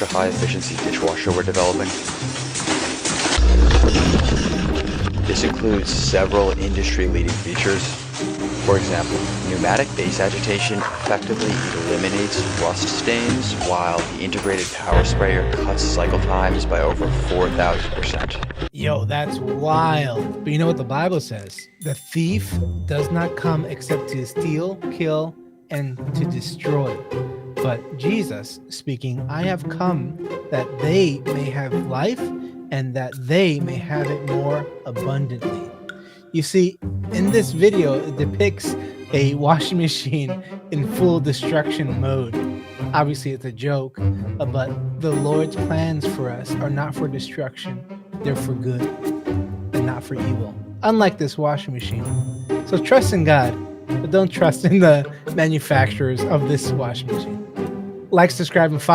high efficiency dishwasher we're developing. This includes several industry-leading features. For example, pneumatic base agitation effectively eliminates rust stains, while the integrated power sprayer cuts cycle times by over 4,000%. Yo, that's wild. But you know what the Bible says? The thief does not come except to steal, kill, and to destroy. But Jesus speaking, I have come that they may have life and that they may have it more abundantly. You see, in this video, it depicts a washing machine in full destruction mode. Obviously, it's a joke, but the Lord's plans for us are not for destruction. They're for good and not for evil. Unlike this washing machine. So trust in God, but don't trust in the manufacturers of this washing machine. Like, subscribe, and follow.